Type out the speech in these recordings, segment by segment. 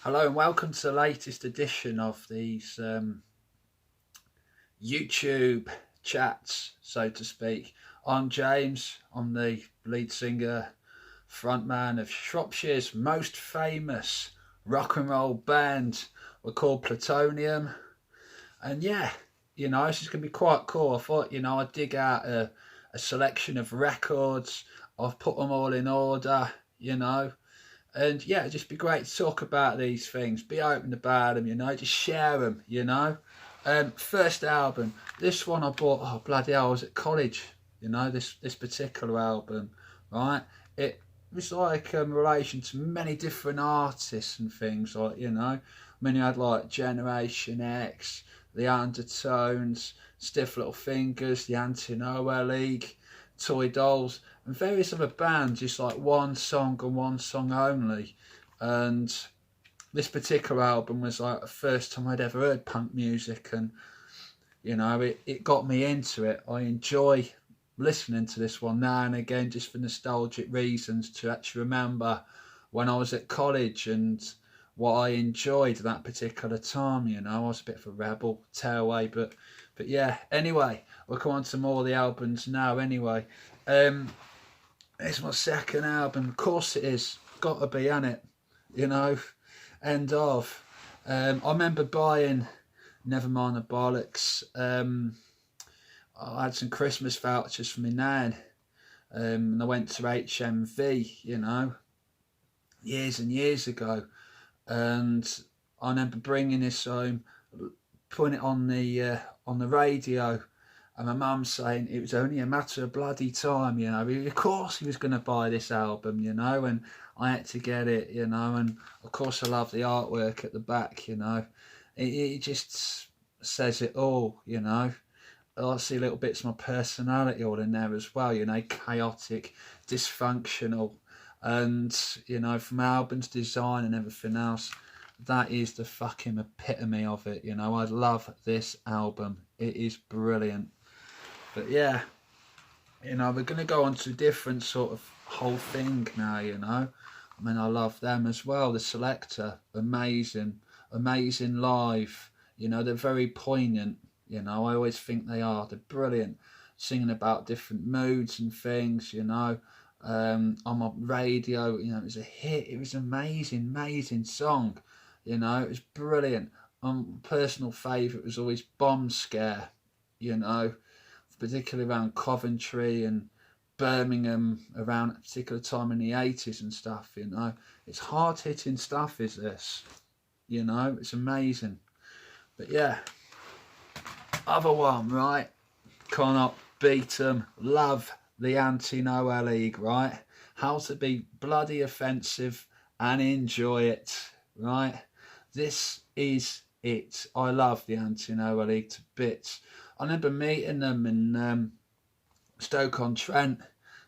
Hello and welcome to the latest edition of these YouTube chats, so to speak. I'm James. I'm the lead singer, frontman of Shropshire's most famous rock and roll band. We're called Plutonium. And yeah, this is going to be quite cool. I thought, I'd dig out a selection of records. I've put them all in order, and yeah, it'd just be great to talk about these things, be open about them, just share them. First album, this one I bought, oh bloody hell, I was at college, this particular album, right? It was like relation to many different artists and things, like, I mean, you had like Generation X, The Undertones, Stiff Little Fingers, The Anti-Nowhere League, Toy Dolls, and various other bands, just like one song and one song only. And this particular album was like the first time I'd ever heard punk music, and it got me into it. I enjoy listening to this one now and again just for nostalgic reasons, to actually remember when I was at college and what I enjoyed that particular time. I was a bit of a rebel, tearaway, but yeah. Anyway, we'll come on to more of the albums now. Anyway, it's my second album. Of course it is. Got to be, in it. End of. I remember buying Nevermind the Bollocks. I had some Christmas vouchers for my nan. And I went to HMV, years and years ago. And I remember bringing this home, putting it on the radio, and my mum saying it was only a matter of bloody time. Of course he was going to buy this album, and I had to get it, and of course I love the artwork at the back. It just says it all. I see little bits of my personality all in there as well, chaotic, dysfunctional, and from album's design and everything else, that is the fucking epitome of it. I love this album. It is brilliant. But yeah, we're going to go on to a different sort of whole thing now. I mean, I love them as well. The Selector, amazing live. They're very poignant. I always think they are. They're brilliant, singing about different moods and things. On my radio, it was a hit. It was an amazing song. It was brilliant. Personal favourite was always Bomb Scare. Particularly around Coventry and Birmingham, around a particular time in the 80s and stuff. It's hard hitting stuff, is this? It's amazing. But yeah, other one, right? Cannot beat them. Love the Anti-Nowhere League, right? How to be bloody offensive and enjoy it, right? This is it. I love the Anti-Nowhere League to bits. I remember meeting them in Stoke-on-Trent.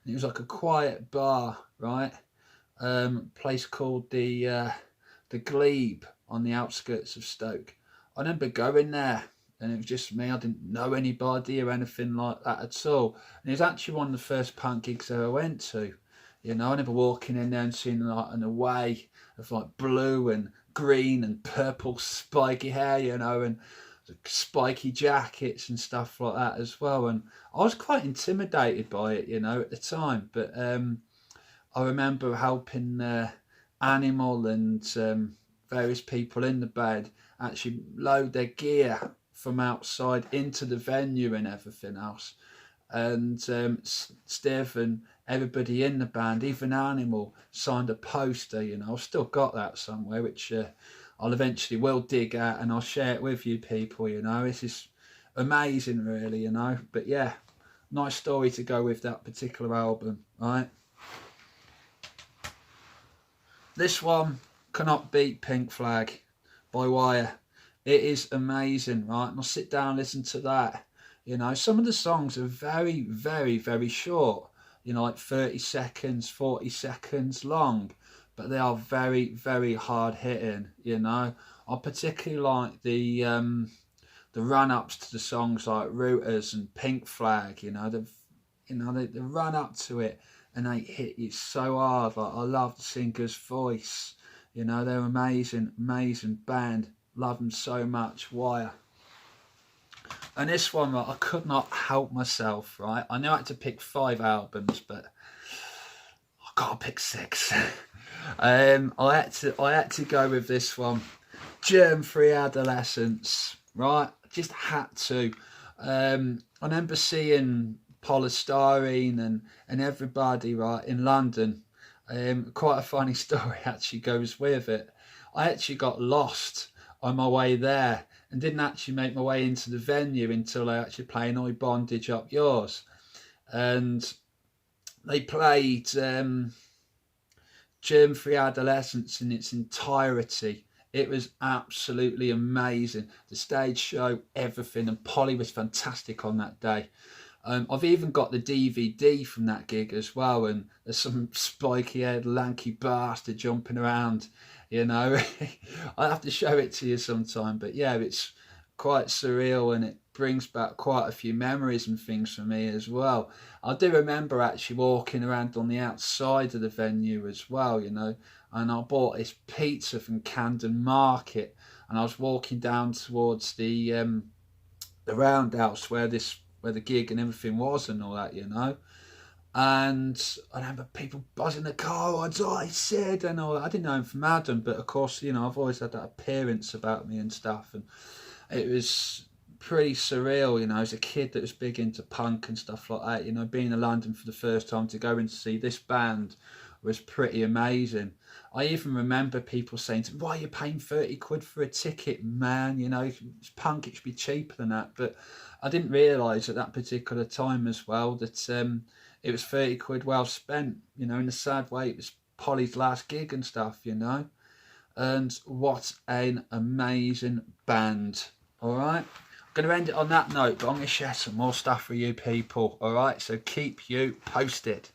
It was like a quiet bar, right? Place called the Glebe on the outskirts of Stoke. I remember going there, and it was just me. I didn't know anybody or anything like that at all. And it was actually one of the first punk gigs I ever went to. I remember walking in there and seeing like an array of like blue and green and purple spiky hair, and spiky jackets and stuff like that as well. And I was quite intimidated by it, at the time. But I remember helping Animal and various people in the band actually load their gear from outside into the venue and everything else. And Steve and everybody in the band, even Animal, signed a poster. I've still got that somewhere, which I'll eventually will dig out and I'll share it with you people. This is amazing, really. But yeah, nice story to go with that particular album, right? This one, Cannot Beat Pink Flag by Wire. It is amazing, right? And I'll sit down and listen to that. Some of the songs are very, very, very short. Like 30 seconds, 40 seconds long. But they are very, very hard hitting. I particularly like the run-ups to the songs like Rooters and Pink Flag. The run up to it and they hit you so hard. Like, I love the singer's voice. You know, they're amazing, amazing band. Love them so much. Wire. And this one, right, I could not help myself, right? I know I had to pick 5 albums, but I gotta pick 6. I had to go with this one. Germ-free adolescence, right? Just had to. I remember seeing Polystyrene and everybody, right, in London. Quite a funny story actually goes with it. I actually got lost on my way there and didn't actually make my way into the venue until they actually playing Oi Bondage Up Yours. And they played Germ-free adolescence in its entirety. It was absolutely amazing. The stage show, everything, and Polly was fantastic on that day. I've even got the DVD from that gig as well, and there's some spiky-haired, lanky bastard jumping around, you know. I'll have to show it to you sometime, but yeah, it's quite surreal, and it brings back quite a few memories and things for me as well. I do remember actually walking around on the outside of the venue as well, you know, and I bought this pizza from Camden Market, and I was walking down towards the roundhouse where the gig and everything was and all that, you know. And I remember people buzzing the car, I said, and all that. I didn't know him from Adam, but of course, you know, I've always had that appearance about me and stuff, and it was pretty surreal, you know, as a kid that was big into punk and stuff like that, you know, being in London for the first time to go and see this band was pretty amazing. I even remember people saying to me, why are you paying 30 quid for a ticket, man? You know, it's punk, it should be cheaper than that. But I didn't realise at that particular time as well that it was 30 quid well spent, you know, in a sad way. It was Polly's last gig and stuff, you know. And what an amazing band, all right? I'm going to end it on that note, but I'm going to share some more stuff with you people, all right? So keep you posted.